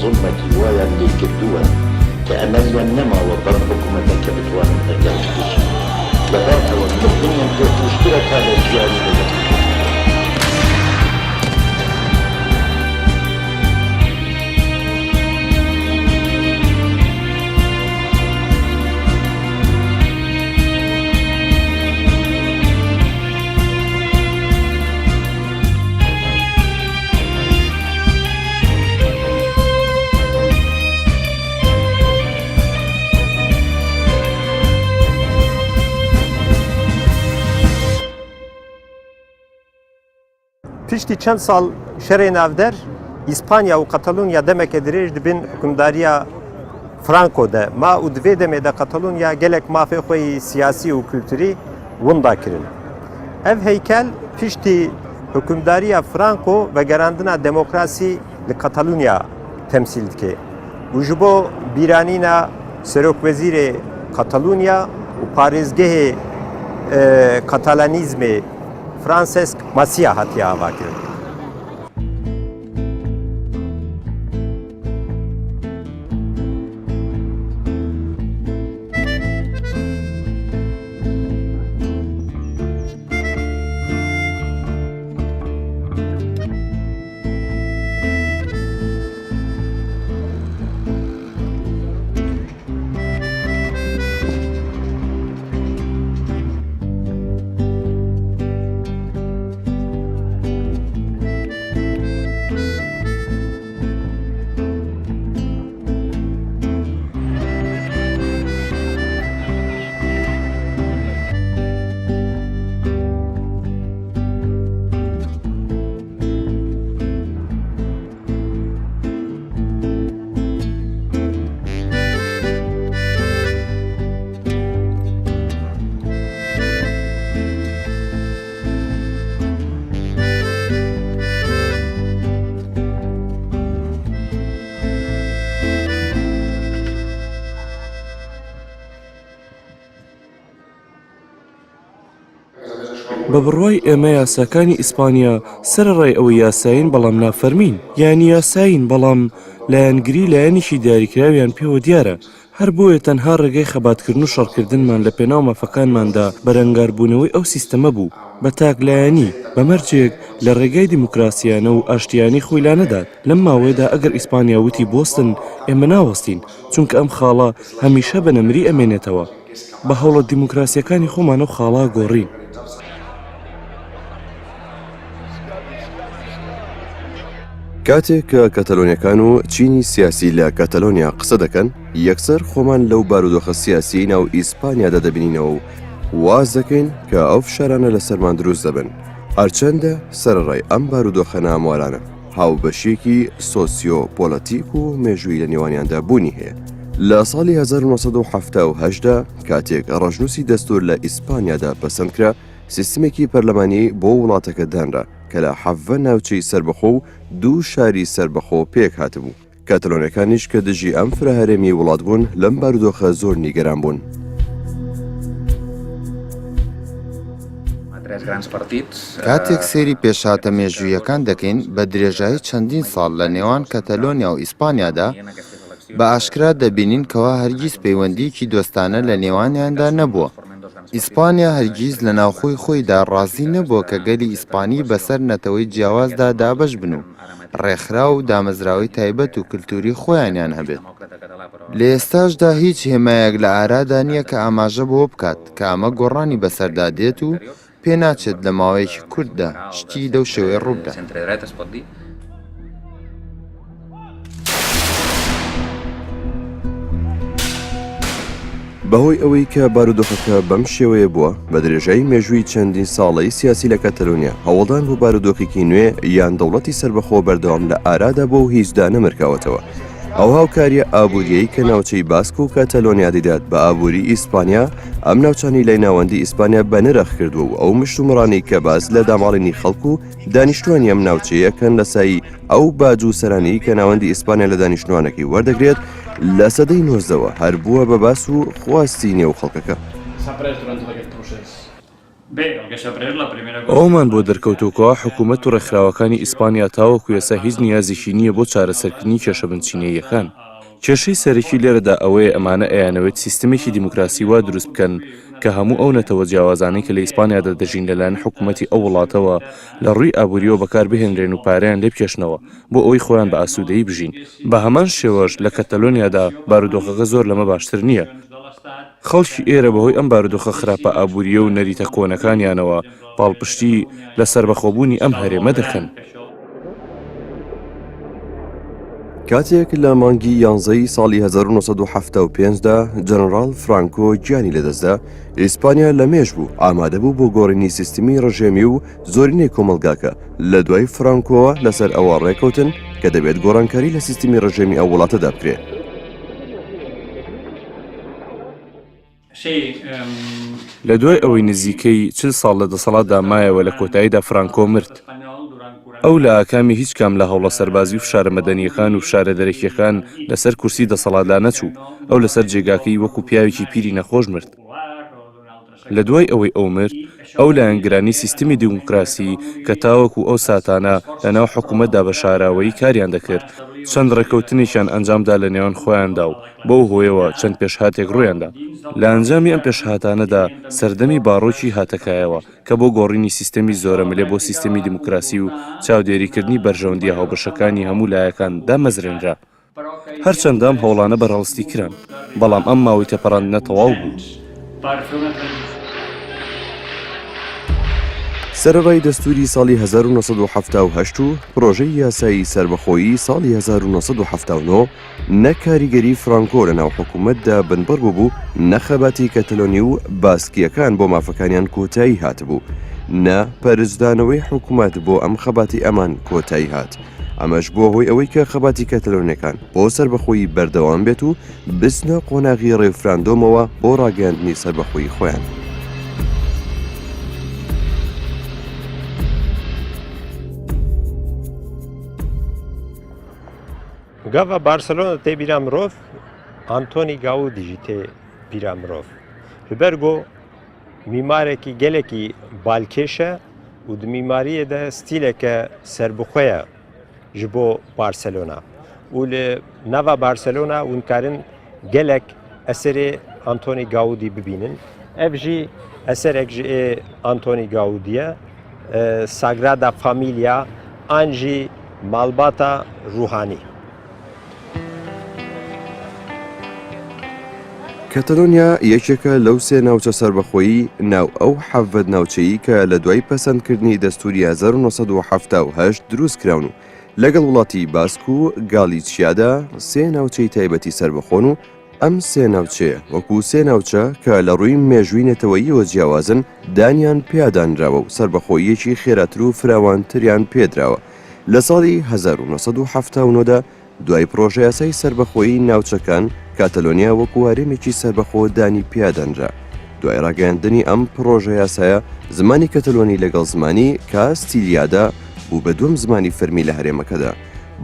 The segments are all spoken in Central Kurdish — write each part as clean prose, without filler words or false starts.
ظلمەتی وایان لێ کردووە کە ئەمەلیان نەماوە بەم حکوومەتە بتوانن ئەنجام بدەن لەبارەوە مردنیان پێ توشترە تا لە ژیانی دەوڵەت. Piştî çend sal şerê navder, İspanya û Katalûnya demeke dirêj dibin hukûmdariya Franco de. Ma û divê demê de Katalûnya gelek mafê xwe yî siyasî û kültûrî winda kirin. Ev heykel piştî hukûmdariya Franco vegerandina demokrasî li Katalûnya temsîl dike. û ji bo bîranîna Serokwezîrê Katalûnya û parêzgehê Katalanîzmê Francesc Macià hatiye avakirin. بە بڕوای ئێمە یاساکانی ئیسپانیا سەرڕای ئەوە یاساین بەڵام نافەرمین یانی یاساین بەڵام لایەنگری لایەنیشی دیاریکراویان پێوە دیارە هەر بۆیە تەنها ڕێگەی خەباتکردن و شەڕکردنمان لە پێناو مافەکانماندا بەرەنگاربوونەوەی ئەو سیستەمە بوو بە تاکلایەنی بەمەرجێک لە ڕێگای دیموکراسیانە و ئاشتیانی خۆی لا نەدات لەم ماوەیەدا ئەگەر ئیسپانیا وتی بۆستن ئێمە ناوەستین چونکە ئەم خاڵە هەمیشە بە نەمری ئەمێنێتەوە بە هەوڵە دیموکراسیەکانی خۆمانە و خاڵا گۆڕین. کاتێک کە کەتەلۆنیەکان و چینی سیاسی لە کەتەلۆنیا قسە دەکەن یەکسەر خۆمان لەو بارودۆخە سیاسی ناو ئیسپانیادا دەبینینەوە و واز دەکەین کە ئەو فشارانە لە سەرمان دروست دەبن هەرچەندە سەرڕای ئەم بارودۆخە ناموارانە هاوبەشێکی سۆسیۆپۆلەتیک و مێژووی لە نێوانیاندا بوونی هەیە. لە ساڵی 1970دا کاتێک ڕەژنووسی دەستور لە ئیسپانیادا پەسەندکرا سیستمێکی پەرلەمانی بۆ وڵاتەکە دانرا کە لە 7 ناوچەی سربەخۆ و 2 شاری سربەخۆ پێک هاتبوو. کاتەلۆنیەکانیش کە دژی ئەم فراهەرێمی وڵات بوون لەم بارودۆخە زۆر نیگەران بوون. کاتێک سێری پێشهاتە مێژوویەکان دەکەین بە درێژایی چەندین ساڵ لە نێوان کەتەلۆنیا و ئیسپانیادا بە ئاشکرا دەبینین کەوا هەرگیز پەیوەندیکی دۆستانە لە نێوانیاندا نەبووە. ئیسپانیا هەرگیز لە ناوخۆی خۆیدا ڕازی نەبووە کە گەلی ئیسپانی بەسەر نەتەوەی جیاوازدا دابەش بن و ڕێکخرا و دامەزراوی تایبەت و کللتوری خۆیانیان هەبێت. لە ئێستاشدا هیچ هێمایەک لە ئارادا نییە کە ئاماژە بۆ بکات کە ئەمە گۆڕانی بەسەردا دێت و پێ ناچێت لە ماوەیەکی کورتدا شتی لەو شێوەیە ڕووبدا. بەهۆی ئەوەی کە بارودۆخەکە بەم شێوەیە بووە بە درێژایی مێژووی چەندین ساڵەی سیاسی لە کەتەلۆنیا هەوڵدان بۆ بارودۆخێکی نوێ یان دەوڵەتی سربەخۆ بەردەوام لە ئارادا بۆ هیچدا نەمرکاوەتەوە. ئەو هاوکاریە ئابووریەی کە ناوچەی باسک و کەتەلۆنیا دیدات بە ئابووری ئیسپانیا ئەم ناوچانی لای ناوەندی ئیسپانیا بە نرخ کردووە و ئەو مشتومڕانی کە باز لە داماڵێنی خەڵکو و دانیشتوانی ئەم ناوچەیە کەن لە سایی ئەو باج و سەرانی کە ناوەندی ئیسپانیا لە دانیشتوانەکەی وەردەگرێت لە سەدەی 19ەوە هەر بووە بە باس و خواستی نێو خەڵکەکە. ئەومان بۆ دەرکەوتوکەوە حکوومەت و ڕێکخراوەکانی ئیسپانیا تاوەکو ئێستا هیچ نیازێکی نییە بۆ چارەسەرکردنی کێشە بنچینەیەکان. کێشەی سەرەکی لێرەدا ئەوەیە ئەمانە ئەیانەوێت سیستمێکی دیموکراسی وا دروست بکەن کە هەموو ئەو نەتەوە جیاوازانەی کە لە ئیسپانیادا دەژین لەلایەن حکوومەتی ئەو وڵاتەوە لە ڕووی ئابووریەوە بەکار بهێنرێن و پارەیان لێ بکێشنەوە بۆ ئەوی خۆیان بە ئاسوودەیی بژین. بە هەمان شێوەش لە کەتەلۆنیادا بارودۆخەکە زۆر لەمە باشتر نییە. خەڵکی ئێرە بەهۆی ئەم بارودۆخە خراپە ئابووریە و نەریتە کۆنەکانیانەوە پاڵپشتی لە سەربەخۆبوونی ئەم هەرێمە دەکەن. کاتێک لە مانگی 11 ساڵی 1975دا جەنەڕاڵ فرانکۆ گیانی لەدەستدا، ئیسپانیا لە مێژ بوو ئامادە بوو بۆ گۆڕینی سیستمی ڕژێمی و زۆرینەی کۆمەلگاکە. لە دوای فرانکۆوە لەسەر ئەوە ڕێکەوتن کە دەبێت گۆڕانکاری لە سیستمی ڕژێمی ئەو وڵاتەدا بکرێت. لە دوای ئەوەی نزیکەی 40 ساڵ لە دەسەڵاتدا مایەوە لە کۆتاییدا فرانکۆ مرد. ئەو لە ئاکامی هیچ کام لە هەوڵە سەربازی و فشارە مەدەنیەکان و فشارە دەرەکیەکان لەسەر کورسی دەسەڵاتدا نەچوو. ئەو لەسەر جێگاکەی وەکو پیاوێکی پیری نەخۆش مرد. لە دوای ئەوەی ئەو مرد، ئەو لایەنگرانی سیستمی دیموکراسی کە تاوەکو ئەو ساتانە لەناو حکوومەتدا بە شاراوەیی کاریان دەکرد، چەند ڕێکەوتنێکیان ئەنجامدا لە نێوان خۆیاندا و بەو هۆیەوە چەند پێشهاتێک ڕوویاندا. لە ئەنجامی ئەم پێشهاتانەدا سەردەمی باڕۆکی هاتەکایەوە کە بۆ گۆڕینی سیستەمی زۆرەملێ بۆ سیستەمی دیموکراسی و چاودێریکردنی بەرژەوەندیە هاوبەشەکانی هەموو لایەکان دامەزرێنرا. هەرچەندە ئەم هەوڵانە بەڕەوستی کران، بەڵام ئەم ماوەی تێپەڕاندنە تەواو بوو. سەرەڕای دەستوری ساڵی 1970 و پرۆژەی یاسایی سربەخۆیی ساڵی 1970 نەکاریگەری فرانکۆ لە ناو حکوومەتدا بنبڕ بوو، نەخەباتی کەتەلۆنی و باسکیەکان بۆ مافەکانیان کۆتایی هاتبوو، نە پەرزدانەوەی حکوومەت بۆ ئەم خەباتی ئەمان کۆتایی هات. ئەمەش بۆ هۆی ئەوەی کە خەباتی کەتەلۆنیەکان بۆ سربەخۆیی بەردەوام بێت و بچنە قۆناغی ڕێفراندۆمەوە بۆ ڕاگەاندنی سربەخۆیی خۆیان. Gava Barcelona tê bîra mirov, Antoni Gaudí jî tê bîra mirov. Ji ber got mîmarekî gelekî balkêş e û di mîmariyê de stîleke serbixwe ye ji bo Barcelona. û li nava Barcelona hûn karin gelek eserê Antoni Gaudí bibînin. Ev jî eserek ji ê Antoni Gaudí ye, Sagrada Familia an jî malbata ruhanî. کەتەلۆنیا یەکێکە لەو سێ ناوچە سربەخۆیی ناو ئەو حەڤەت ناوچەیی کە لە دوای پەسەندکردنی دەستوری 1970 دروست کراون و لەگەڵ وڵاتی باسک و گالیچیادا سێ ناوچەی تایبەتی سربەخۆن و ئەم سێ ناوچەیە وەکو سێ ناوچە کە لە ڕووی مێژووی نەتەوەییەوە جیاوازن دانیان پیادانراوە و سربەخۆیەکی خێراتر و فراوانتریان پێدراوە. لە ساڵی 1970دا دوای پرۆژە یاسای سربەخۆیی ناوچەکان کاتەلۆنیا وەکو هەرێمێکی سربەخۆ دانی پیادانرا. دوای ڕاگەاندنی ئەم پرۆژە یاسایە زمانی کەتەلۆنی لەگەڵ زمانی کاستیلیادا بوو بە دووەم زمانی فەرمی لە هەرێمەکەدا.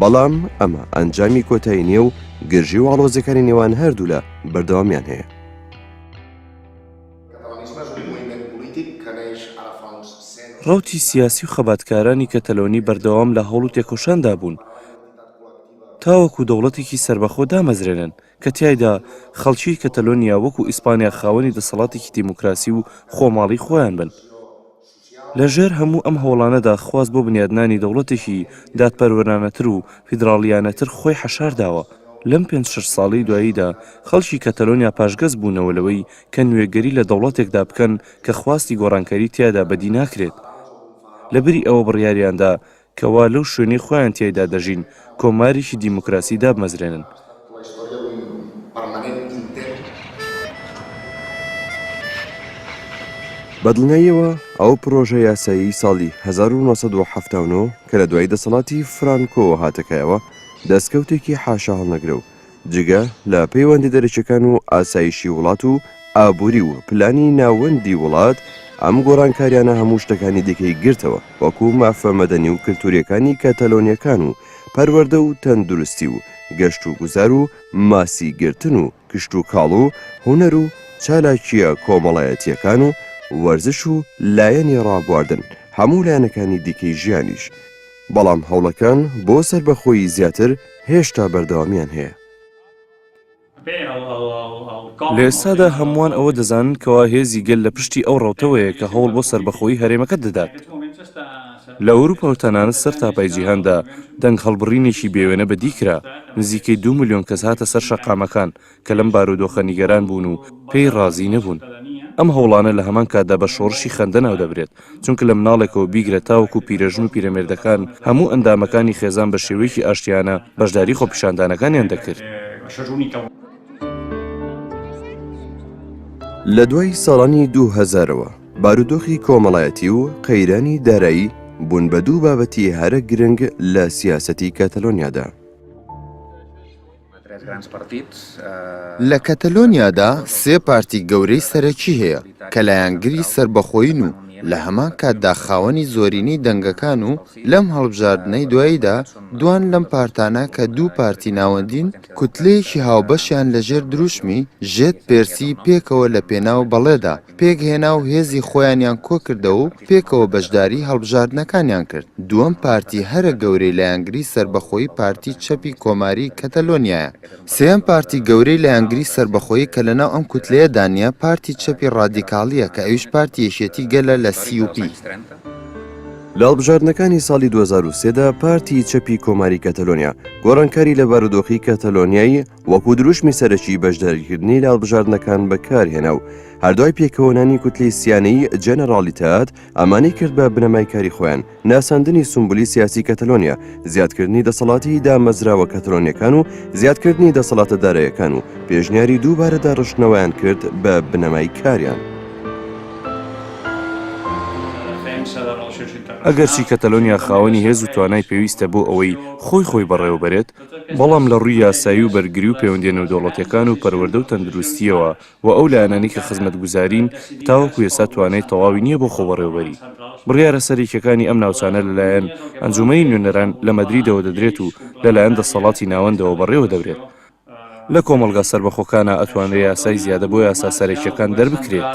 بەڵام ئەمە ئەنجامی کۆتایی نییە و گرژی و ئاڵۆزەکانی نێوان هەردوو لە بەردەوامیان هەیە. ڕەوتی سیاسی و خەباتکارانی کەتەلۆنی بەردەوام لە هەوڵ و تێکۆشاندا بوون تاوەکو دەوڵەتێکی سربەخۆ دامەزرێنن کە تیایدا خەڵکی کەتەلۆنیا وەکو ئیسپانیا خاوەنی دەسەڵاتێکی دیموکراسی و خۆماڵی خۆیان بن. لەژێر هەموو ئەم هەوڵانەدا خواست بۆ بنیادنانی دەوڵەتێکی دادپەروەرانەتر و فیدراڵیانەتر خۆی حەشارداوە. لەم 5-6 ساڵی دواییدا خەڵکی کەتەلۆنیا پاشگەز بوونەوە لەوەی کە نوێگەری لە دەوڵەتێکدا بکەن کە خواستی گۆڕانکاری تیادا بەدی ناکرێت. لەبری ئەوە بڕیاریاندا کەوا لەو شوێنەی خۆیان تیایدا دەژین کۆمارێکی دیموکراسی دابمەزرێنن. بەدڵنیاییەوە ئەو پرۆژە یاسایی ساڵی 1970 کە لە دوای دەسەڵاتی فرانکۆ هاتەکایەوە دەستکەوتێکی حاشا هەڵنەگرە و جگە لە پەیوەندی دەرەچەکان و ئاسایشی وڵات و ئابووری و پلانی ناوەندی وڵات ئەم گۆڕانکاریانە هەموو شتەکانی دیکەی گرتەوە وەکو مافە مەدەنی و کلتوریەکانی کەتەلۆنیەکان و پەروەردە و تەندروستی و گەشت و گوزار و ماسی گرتن و کشت و کاڵ و هونەر و چالاکیە کۆمەڵایەتیەکان و وەرزش و لایەنی ڕابواردن هەموو لایەنەکانی دیکەی ژیانیش. بەڵام هەوڵەکان بۆ سەربەخۆیی زیاتر هێشتا بەردەوامیان هەیە. لە ئێستادا هەمووان ئەوە دەزانن کەوا هێزی گەل لە پشتی ئەو ڕەوتەوەیە کە هەوڵ بۆ سەربەخۆیی هەرێمەکە دەدات. لە ئەوروپا و تەنانەت سەر تاپای جیهاندا دەنگ هەڵبڕینێکی بێوێنە بەدیکرا، نزیکەی 2 ملیۆن کەس هاتە سەر شەقامەکان کە لەم بارودۆخە نیگەران بوون و پێی ڕازی نەبوون. ئەم هەوڵانە لە هەمان کاتدا بە شۆڕشی خەندە ناو دەبرێت، چونکە لە مناڵێکەوە بیگرە تاوەکو پیرەژن و پیرەمێردەکان هەموو ئەندامەکانی خێزان بە شێوەیەکی ئاشتیانە بەشداری خۆپیشاندانەکانیان دەکرد. لە دوای ساڵانی 2000ەوە بارودۆخی کۆمەڵایەتی و قەیرانی دارایی بوون بە دوو بابەتی هەرە گرنگ لە سیاسەتی کاتەلۆنیادا. لە کەتەلۆنیادا 3 پارتی گەورەی سەرەکی هەیە کە لایەنگری سربەخۆین و لە هەمان کاتدا خاوەنی زۆرینەی دەنگەکان و لەم هەڵبژاردنەی دواییدا دوان لەم پارتانە کە 2 پارتی ناوەندین کوتلەیەکی هاوبەشیان لەژێر دروشمی ژێت پێرسی پێکەوە لە پێناو بەڵێدا پێکهێنا و هێزی خۆیانیان کۆ کردەوە و پێکەوە بەشداری هەڵبژاردنەکانیان کرد. دووەم پارتی هەرە گەورەی لایەنگری سربەخۆیی پارتی چەپی کۆماری کەتەلۆنیایە. سێم پارتی گەورەی لایەنگری سربەخۆیی کە لەناو ئەم کوتلەیەدا نیە پارتی چەپی ڕادیکاڵیە کە ئەویش پارتی یەکێتی گەلە لە CUP. لە هەڵبژاردنەکانی ساڵی 2003دا پارتی چەپی کۆماری کەتەلۆنیا گۆڕانکاری لە بارودۆخی کەتەلۆنیایی وەکو دروشمی سەرەکی بەشداریکردنی لە هەڵبژاردنەکان بەکارهێنا و هەردوای پێکەوەنانی کوتلەی سیانەی جەنەڕالیتات ئەمانەی کرد بە بنەمای خۆیان ناساندنی سمبولی سیاسی کەتەلۆنیا، زیادکردنی دەسەڵاتی دامەزراوە کەتەلۆنیەکان و زیادکردنی دەسەڵاتە داراییەکان و پێشنیاری دووبارە داڕشتنەوەیان کرد بە بنەمای کاریان. ئەگەرچی کەتەلۆنیا خاوەنی هێز و توانای پێویستە بۆ ئەوەی خۆی بەڕێوەبرێت، بەڵام لە ڕووی یاسایی و بەرگری و پەیوەندی نێودەوڵەتیەکان و پەروەردە و تەندروستیەوە و ئەو لایەنانی کە خزمەتگوزارین تاوەکو ئێستا توانای تەواوی نییە بۆ خۆبەڕێوەبەری. بڕیارە سەرێکیەکانی ئەم ناوچانە لەلایەن ئەنجومەنی نوێنەران لە مەدریدەوە دەدرێت و لەلایەن دەسەڵاتی ناوەندەوە بەڕێوە دەبرێت. لە کۆمەڵگا سەربەخۆکانە ئەتوانرێت یاسای زیادە بۆ یاسا سەرێکیەکان دەربکرێت.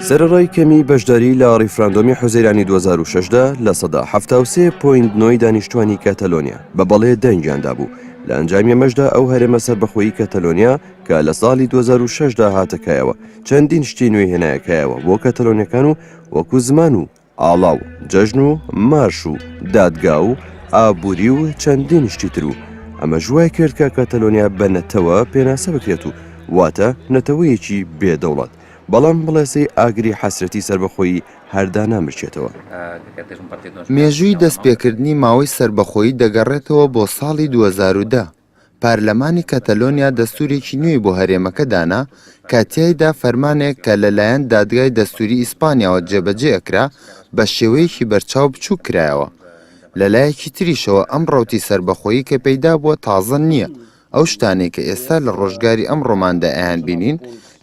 سەرەڕای کەمی بەشداری لە ڕیفراندۆمی حوزەیرانی 2006دا لە سەدا 73.9 دانیشتوانی کەتەلۆنیا بە بەڵێ دەنگیاندا بوو. لە ئەنجامی ئەمەشدا ئەو هەرێمە سەربەخۆیی کەتەلۆنیا کە لە ساڵی 2006دا هاتەکایەوە چەندین شتی نوێی هێنایەکایەوە بۆ کەتەلۆنیەکان و وەکو زمان و ئاڵاو، جەژن و مارش و دادگا و ئابووری و چەندین شتی تر و ئەمە ژوای کرد کە کەتەلۆنیا بە نەتەوە پێناسە بکرێت و واتە نەتەوەیەکی بێدەوڵەت. بەڵام بڵێسەی ئاگری حەسرەتی سەربەخۆیی هەردا نامرچێتەوە. مێژووی دەستپێکردنی ماوەی سەربەخۆیی دەگەڕێتەوە بۆ ساڵی 2010. پارلەمانی کەتەلۆنیا دەستورێکی نوێی بۆ هەرێمەکە دانا کە تیایدا فەرمانێک کە لەلایەن دادگای دەستوری ئیسپانیاوە جێبەجێ ئەکرا بە شێوەیەکی بەرچاو بچوو کرایەوە. لەلایەکی تریشەوە ئەم ڕەوتی سەربەخۆیی کە پەیدا بووە تازە نییە. ئەو شتانێک کە ئێستا لە ڕۆژگاری ئەم ڕۆماندا ئەیان بینین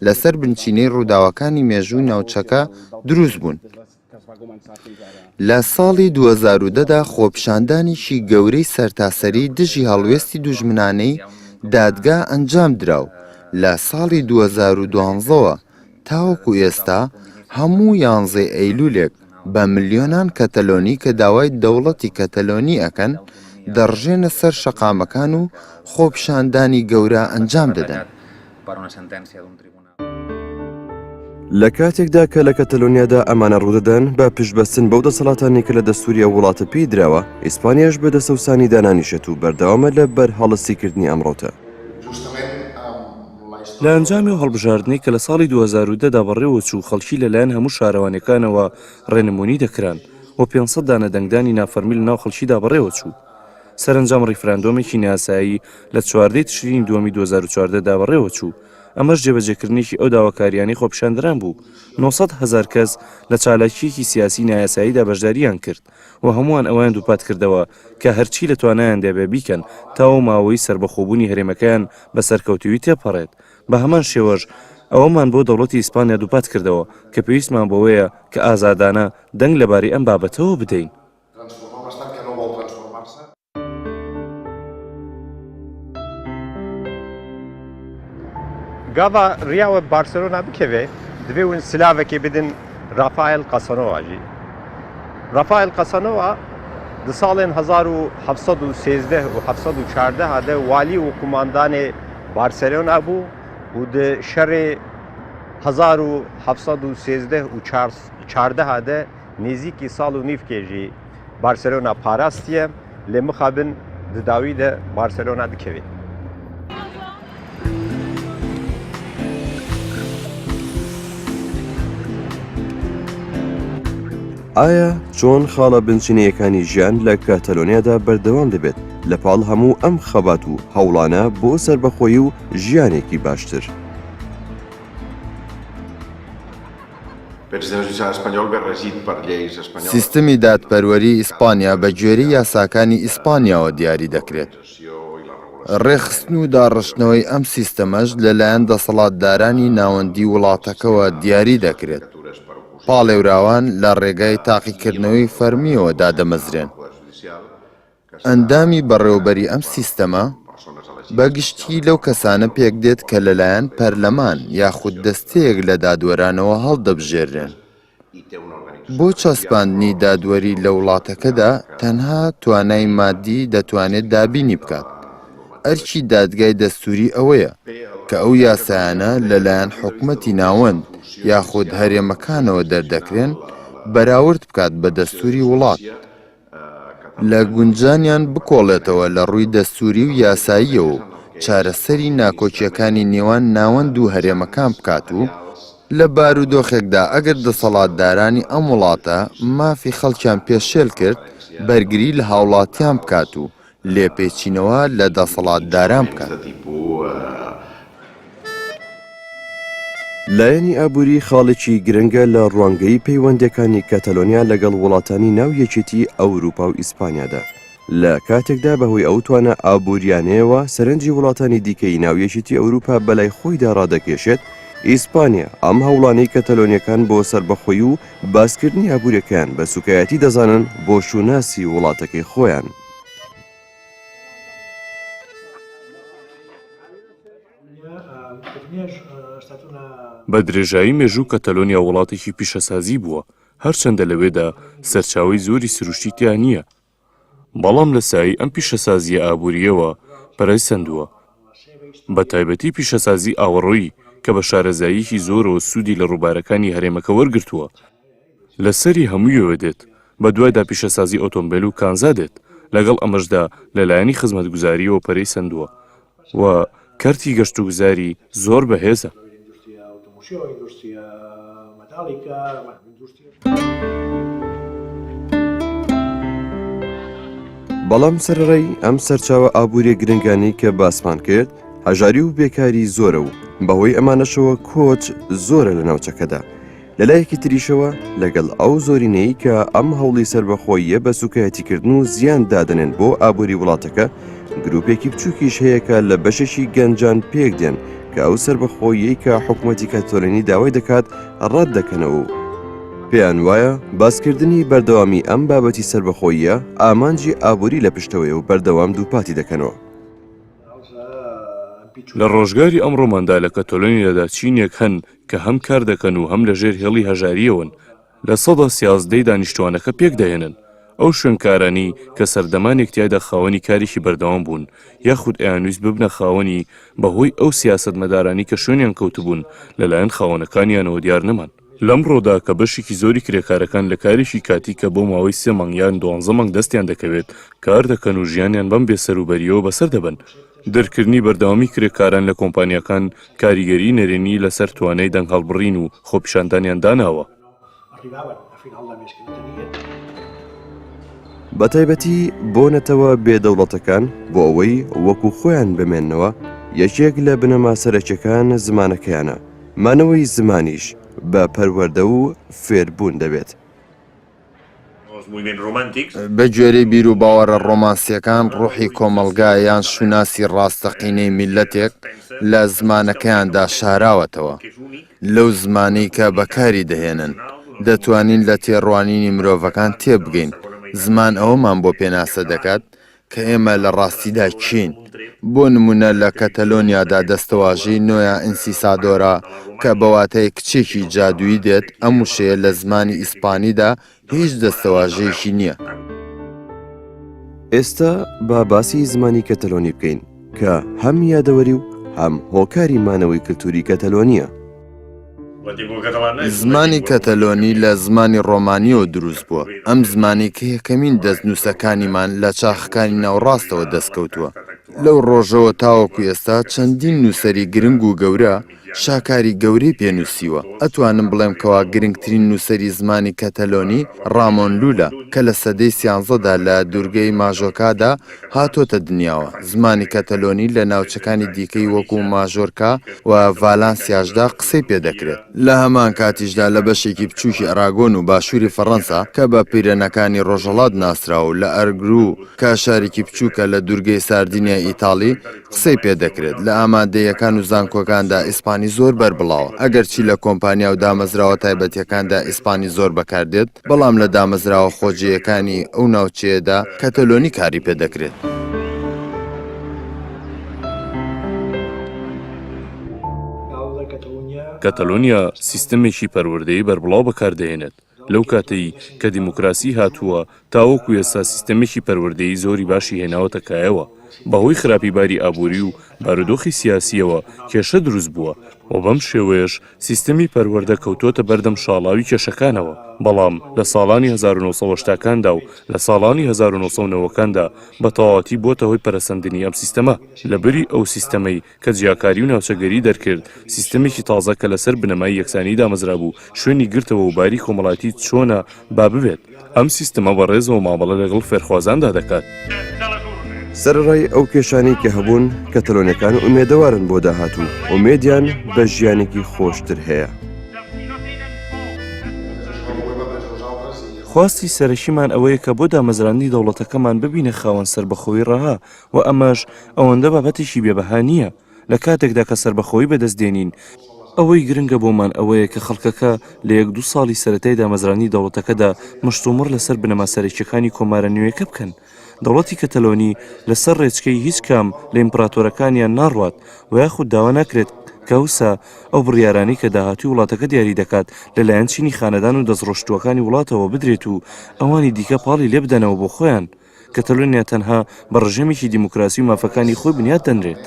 لەسەر بنچینەی ڕووداوەکانی مێژووی ناوچەکە دروست بوون. لە ساڵی 2010دا خۆپیشاندانێکی گەورەی سەرتاسەری دژی هەڵوێستی دوژمنانەی دادگا ئەنجام دراو. لە ساڵی 2012ەوە تاوەکو ئێستا هەموو 11 ئەیلولێک بە ملیۆنان کەتەلۆنی کە داوای دەوڵەتی کەتەلۆنی ئەکەن دەڕژێنە سەر شەقامەکان و خۆپیشاندانی گەورە ئەنجام دەدەن. لە کاتێکدا کە لە کەتەلۆنیادا ئەمانە ڕوودەدەن بە پشتبەستن بەو دەسەڵاتانی کە لە دەستوریە وڵاتە پێی درراوە، ئیسپانیاش بە دەسەوسانی دانانیشێت و بەردەوامە لە بەر هەڵەستیکردنی ئەمڕۆتە. لە ئەنجامی و هەڵبژاردنەی کە لە ساڵی 2010دا بەڕێوە چوو خەڵکی لەلایەن هەموو شارەوانەکانەوە ڕێنمونی دەکران و 500 دانە دەنگدانی نافەرمی لە ناو خەڵکیدا بەڕێوە چوو. سەرنجام ڕیفراندۆمێکی ناسایی لە 14 تشرینی دووەمی 2014دا بەڕێوە چوو. ئەمەش جێبەجێکردنێکی ئەو داواکاریانی خۆپیشاندران بوو. 900,000 کەس لە چالاکیەکی سیاسی نایاساییدا بەشداریان کرد و هەمووان ئەویان دووپات کردەوە کە هەرچی لە توانایان دەبێ بیکەن تاوە ماوەی سەربەخۆبوونی هەرێمەکەیان بە سەرکەوتوی تێپەڕێت. بە هەمان شێوەش ئەوەمان بۆ دەوڵەتی ئیسپانیا دووپات کردەوە کە پێویستمان بەوەیە کە ئازادانە دەنگ لەبارەی ئەم بابەتەوە بدەین. گاوا ریاوە بارسلۆنا بکەوێ دەبێ ون سلااوێکی بدن ڕافایل قەسەنەوەژی ڕافایل قەسەنەوە di salên 1713 û 1714 de walî û kumandanê Barcelona bû û di şerê 1713 û 14 de nêzîkî sal û nîvkê jî Barcelona parastiye lê mixabin di dawî de Barcelona dikeve. ئایا چۆن خاڵە بنچینەیەکانی ژیان لە کاتەلۆنیادا بەردەوام دەبێت لەپاڵ هەموو ئەم خەبات و هەوڵانە بۆ سربەخۆیی و ژیانێکی باشتر؟ سیستمی دادپەروەری ئیسپانیا بە گوێرەی یاساکانی ئیسپانیاوە دیاری دەکرێت. ڕێخستن و داڕشتنەوەی ئەم سیستەمەش لەلایەن دەسەڵاتدارانی ناوەندی وڵاتەکەەوە دیاری دەکرێت. پاڵێوراوان لە ڕێگای تاقیکردنەوەی فەرمیەوە دادەمەزرێن. ئەندامی بەڕێوەبەری ئەم سیستەمە بەگشتی لەو کەسانە پێک دێت کە لەلایەن پەرلەمان یاخود دەستەیەک لە دادوەرانەوە هەڵدەبژێرن. بۆ چەسپاندنی دادوەری لە وڵاتەکەدا تەنها توانای مادی دەتوانێت دابینی بکات. ئەرکی دادگای دەستوری ئەوەیە کە ئەو یاسایانە لەلایەن حکومەتی ناوەند یاخود هەرێمەکانەوە دەردەکرێن بەراورد بکات بە دەستوری وڵات لە گونجانیان بکۆڵێتەوە لە ڕووی دەستوری و یاساییەوە چارەسەری ناکۆچیەکانی نێوان ناوەند و هەرێمەکان بکات و لە بارودۆخێکدا ئەگەر دەسەڵاتدارانی ئەم وڵاتە مافی خەڵکیان پێشێل کرد بەرگری لە هاوڵاتیان بکات و لێپێچینەوە لە دەسەڵاتداران بکات. لایەنی ئابووری خاڵێکی گرنگە لە ڕوانگەی پەیوەندەکانی کەتەلۆنیا لەگەڵ وڵاتانی ناو یەکێتی ئەوروپا و ئیسپانیادا لە کاتێکدا بەهۆی ئەو توانە ئابووریانەیەوە سەرنجی وڵاتانی دیکەی ناو یەکێتی ئەوروپا بەلای خۆیدا ڕادەکێشێت. ئیسپانیا ئەم هەوڵانەی کەتەلۆنیەکان بۆ سربەخۆیی و باسکردنی ئابووریەکان بە سوکایەتی دەزانن بۆ شوناسی وڵاتەکەی خۆیان. بە درێژایی مێژوو کەتەلۆنیا وڵاتێکی پیشەسازی بووە هەرچەندە لەوێدا سەرچاوی زۆری سروشتی تیا نییە. بەڵام لە سایی ئەم پیشەسازیە ئابووریەوە پەرەی سندووە بە تایبەتی پیشەسازی ئاوەڕۆیی کە بە شارەزاییکی زۆرەوە سوودی لە ڕووبارەکانی هەرێمەکە وەرگرتووە. لەسەری هەموویەوە دێت بە دوایدا پیشەسازی ئۆتۆمبیل و کانزا دێت لەگەڵ ئەمەشدا لەلایەنی خزمەتگوزاریەوە پەرەی سندووە و کارتی گەشت و گوزاری زۆر بەهێزە. بەڵام سەرڕای ئەم سەرچاوە ئابووری گرنگانی کە باسمان کرد هەژاری و بێکاری زۆرە و بەهۆی ئەمانەشەوە کۆچ زۆرە لە ناوچەکەدا. لەلایەکی تریشەوە لەگەڵ ئەو زۆرینەی کە ئەم هەوڵی سربەخۆییە بە سوکایەتیکردن و زیان دادنێن بۆ ئابووری وڵاتەکە گروپێکی بچووکیش هەیە کە لە بەشێکی گەنجان پێک دێن کە ئەو سربەخۆیی کە حکوومەتی کاتۆلێنی داوای دەکات ڕەت دەکەنەوە. پێیان وایە باسکردنی بەردەوامی ئەم بابەتی سربەخۆییە ئامانجی ئابووری لە پشتەوەی و بەردەوام دووپاتی دەکەنەوە. لە ڕۆژگاری ئەمڕۆماندا لە کەتۆلۆنیادا چینێک هەن کە هەم کار دەکەن و هەم لەژێر هێڵی هەژاریەوەن لە 11 دانیشتوانەکە پێک دەهێنن. ئەو شوێنکارانی کە سەردەمانێک تیایدا خاوەنی کارێکی بەردەوام بوون یاخود ئەیانویست ببنە خاوەنی بەهۆی ئەو سیاسەتمەدارانی کە شوێنیان کەوتبوون لەلایەن خاوەنەکانیانەوە دیار نەمان. لەم ڕۆدا کە بەشێکی زۆری کرێکارەکان لە کارێکی کاتی کە بۆ ماوەی 3 مانگ یان 12 مانگ دەستیان دەکەوێت کار دەکەن و ژیانیان بەم بێسەروبەریەوە بەسەر دەبن. دەرکردنی بەردەوامی کرێکاران لە کۆمپانیەکان کاریگەری نەرێنی لەسەر توانای دەنگ هەڵبڕین و خۆپیشاندانیان داناوە. بەتایبەتی بۆ نەتەوە بێدەوڵەتەکان بۆ ئەوەی وەکو خۆیان بمێننەوە یەکێک لە بنەما سەرەکیەکان زمانەکەیانە. مانەوەی زمانیش بە پەروەردە و فێربوون دەبێت. بە گوێرەی بیر و باوەڕە ڕۆمانسیەکان ڕوحی کۆمەلگا یان شوناسی ڕاستەقینەی میلەتێک لە زمانەکەیاندا شاراوەتەوە. لەو زمانەی کە بەکاری دەهێنن دەتوانین لە تێڕوانینی مرۆڤەکان تێبگەین. زمان ئەوەمان بۆ پێناسە دەکات کە ئێمە لە ڕاستیدا کین. بۆ نمونە لە کەتەلۆنیادا دەستەواژەی نۆیا ئینسیسادۆرا کە بەواتای کچێکی جادووی دێت ئەم وشەیە لە زمانی ئیسپانیدا هیچ دەستەواژەیەکی نییە. ئێستا با باسی زمانی کەتەلۆنی بکەین کە هەم یادەوەری و هەم هۆکاری مانەوەی کللتوری کەتەلۆنیە. زمانی کەتەلۆنی لە زمانی ڕۆمانیەوە دروست بووە. ئەم زمانی کە یەکەمین دەستنووسەکانیمان لە چاخەکانی ناوڕاستەوە دەستکەوتووە. لەو ڕۆژەوە تاوەکو ئێستا چەندین نووسەری گرنگ و گەورە شاکاری گەورەی پێنووسیوە. ئەتوانم بڵێم کەوا گرنگترین نووسەری زمانی کەتەلۆنی ڕامۆن لولە کە لە سەدەی 13دا لە دوورگەی ماژۆرکادا هاتۆتە دنیاوە. زمانی کەتەلۆنی لە ناوچەکانی دیکەی وەکو ماژۆرکا و ڤالانسیاشدا قسەی پێدەکرێت. لە هەمان کاتیشدا لە بەشێکی بچووکی ئەراگۆن و باشووری فەڕەنسا کە بە پیرەنەکانی ڕۆژهەڵات ناسراوە لە ئەرگرو کە شارێکی بچووکە لە دوورگەی ساردینیا ئیتاڵی قسەی پێدەکرێت. لە ئامادەیەکان و زانکۆکاندا ئیسپانی زۆر بەربڵاوە. ئەگەرچی لە کۆمپانیا و دامەزراوە تایبەتیەکاندا ئیسپانی زۆر بەکاردێت، بەڵام لە دامەزراوە خۆجیەکانی ئەو ناوچەیەدا کەتەلۆنی کاری پێدەکرێت. کەتەلۆنیا سیستەمێکی پەروەردەیی بەربڵاو بەکاردەهێنێت. لەو کاتەی کە دیموکراسی هاتووە تاوەکو ئێستا سیستەمێکی پەروەردەیی زۆری باشی هێناوەتە کایەوە. بەهۆی خراپیباری ئابووری و بارودۆخی سیاسیەوە کێشە دروست بووە و بەم شێوەیەش سیستەمی پەروەردە کەوتۆتە بەردەم شاڵاوی کێشەکانەوە. بەڵام لە ساڵانی 1970کاندا و لە ساڵانی 1990کاندا بە تەواوەتی بۆتە هۆی پەرەسەندنی ئەم سیستەمە. لەبەری ئەو سیستەمەی کە جیاکاری و ناوچەگەری دەرکرد، سیستەمێکی تازە کە لەسەر بنەمای یەکسانی دامەزرا بوو شوێنی گرتەوە و باری کۆمەڵایەتی چۆنە با ببێت. ئەم سیستەمە بەڕێزەوە مامەڵە لەگەڵ فێرخوازاندا دەکات. سەرڕای ئەو کێشانەی کە هەبوون کەتەلۆنیەکان ئومێدەوارن بۆ داهاتوو ئومێدیان بە ژیانێکی خۆشتر هەیە. خواستی سەرەکیمان ئەوەیە کە بۆ دامەزرانی دەوڵەتەکەمان ببینە خاوەن سربەخۆیی ڕەها و ئەمەش ئەوەندە بابەتێکی بێبەها نییە. لە کاتێکدا کە سربەخۆیی بەدەستدێنین، ئەوەی گرنگە بۆمان ئەوەیە کە خەڵکەکە لە 1-2 ساڵی سەرەتای دامەزرانی دەوڵەتەکەدا مشتومڕ لەسەر بنەما سەرەکیەکانی کۆمارە نوێیەکە بکەن. دەوڵەتی کەتەلۆنی لەسەر ڕێچکەی هیچ کام لە ئیمپراتۆرەکانیان ناڕوات و یاخود داوا ناکرێت کە وسا ئەو بڕیارانی کە داهاتوی وڵاتەکە دیاری دەکات لەلایەن چینی خانەدان و دەستڕۆشتووەکانی وڵاتەوە بدرێت و ئەوانی دیکە پاڵی لێ بدەنەوە بۆ خۆیان. کەتەلۆنیا تەنها بە ڕژێمێکی دیموکراسی و مافەکانی خۆی بنیاد دەنرێت.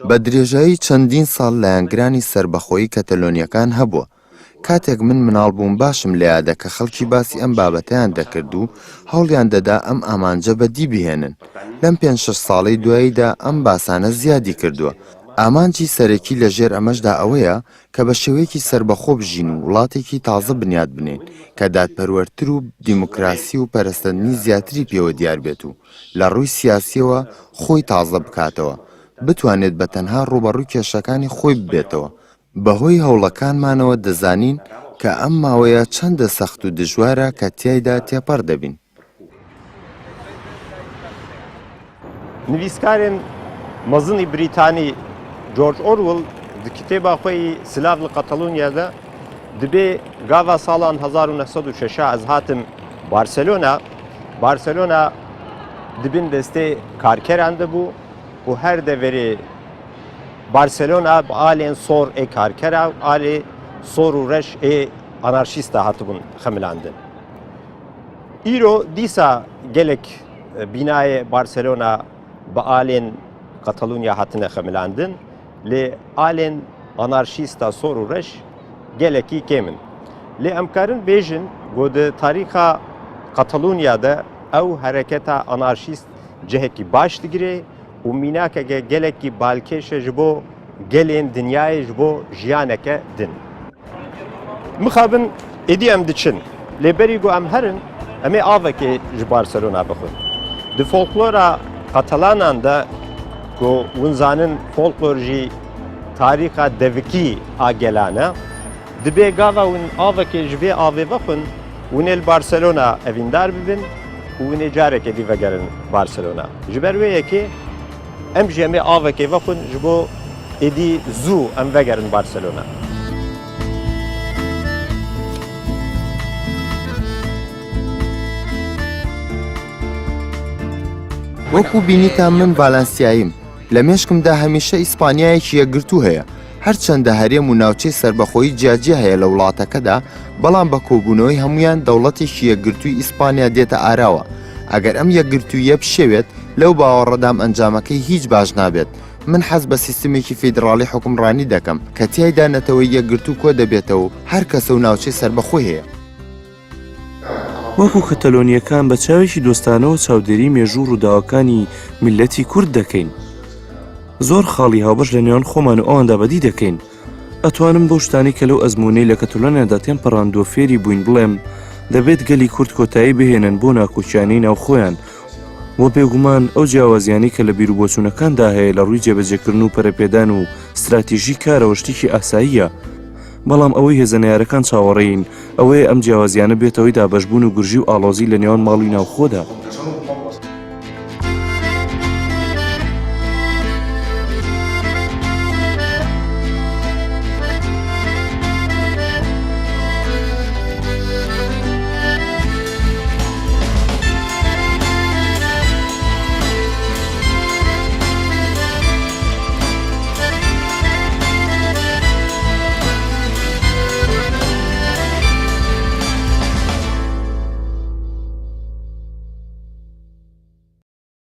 بە درێژایی چەندین ساڵ لایەنگرانی سربەخۆیی کەتەلۆنیەکان هەبووە. کاتێک من مناڵ بووم باشم لە یادە کە خەڵکی باسی ئەم بابەتیان دەکرد و هەوڵیان دەدا ئەم ئامانجە بەدی بهێنن. لەم 5-6 ساڵەی دواییدا ئەم باسانە زیادی کردووە. ئامانجی سەرەکی لە ژێر ئەمەشدا ئەوەیە کە بە شێوەیەکی سربەخۆ بژین و وڵاتێکی تازە بنیاد بنین کە دادپەروەرتر و دیموکراسی و پەرەستەندنی زیاتری پێوە دیار بێت و لە ڕووی سیاسیەوە خۆی تازە بکاتەوە، بتوانێت بە تەنها ڕوبەڕووی کێشەکانی خۆی ببێتەوە. بەهۆی هەوڵەکانمانەوە دەزانین کە ئەم ماوەیە چەندە سەخت و دژوارە کە تیایدا تێپەڕ دەبین. نویسکارên mezin Brîtanî George Orwell di kitêba xwe yî Silav li Qetelûnya'da dibê gava salan 1906 ez hatim Barcelona dibin destê karkeran de bû û her deverê Barcelona bi alên sor ê karkera alê sor û reş ê anarşîsta hatibûn xemilandin. Îro dîsa gelek binayê Barcelona bi alên Qetelûnya hatine xemilandin lê alên anarşîsta sor û reş gelekî kêm in. Lê em karin bêjin got di tarîxa Qetelûnya'da ew hereketa anarşîst cihekî baş digire û mînakeke gelekî balkêş e ji bo gelên dinyayê ji bo jiyaneke din. Mixabin êdî em diçin lê berî got em herin em ê avekê ji Barcelona bixwin. Di folklora Qetelanan de ku hûn zanin folklor jî tarîxa devikî a gelan e, dibê gava hûn avekê ji vê avê vexwin hûn ê li Barcelona evîndar bibin û hûn ê carekê dî vegerin Barcelona. Ji ber wê yekê em jî em ê avekê vexwin ji bo ئیدی زوو ئەم vegeriن بارسلۆنا. وەکو بینیتان من ڤالەنسیاییم لە مێشکمدا هەمیشە ئیسپانیایەکی یەکگرتوو هەیە هەرچەندە هەرێم و ناوچەی سربەخۆیی جیاجیا هەیە لە وڵاتەکەدا بەڵام بە کۆبوونەوەی هەمویان دەوڵەتێکی یەکگرتووی ئیسپانیا دێتە ئاراوە ئەگەر ئەم یەکگرتوویە بشێوێت لەو باوەڕەدام ئەنجامەکەی هیچ باش نابێت من حەز بە سیستمێکی فیدراڵی حکومڕانی دەکەم کە تیایدا نەتەوەی یەکگرتوو کۆ دەبێتەوە هەر کەسە و ناوچەی سربەخۆی هەیە. وەکو کەتەلۆنیەکان بە چاوێکی دۆستانەوە چاودێری مێژوو ڕووداوەکانی میلەتی کورد دەکەین. زۆر خاڵی هاوبەش لە نێوان خۆمان و ئەواندا بەدی دەکەین. ئەتوانم بۆ شتانی کە لەو ئەزموونەی لە کەتەلۆنیادا تێمپەڕاندووە فێری بووین بڵێم دەبێت گەلی کورد کۆتایی بهێنن بۆ ناکۆچیانەی ناوخۆیان وە بێگومان ئەو جیاوازیانی کە لە بیرروبۆچوونەکاندا هەیە لە ڕووی جێبەجێکردن و پەرەپێدان و استراتیژی کارەوە شتێکی ئاساییە. بەڵام ئەوەی هێزەنیارەکان چاوەڕێین ئەوەیە ئەم جیاوازیانە بێتەوەی دابەشبوون و گورژی و ئاڵۆزی لە نێوان ماڵی ناوخۆدا.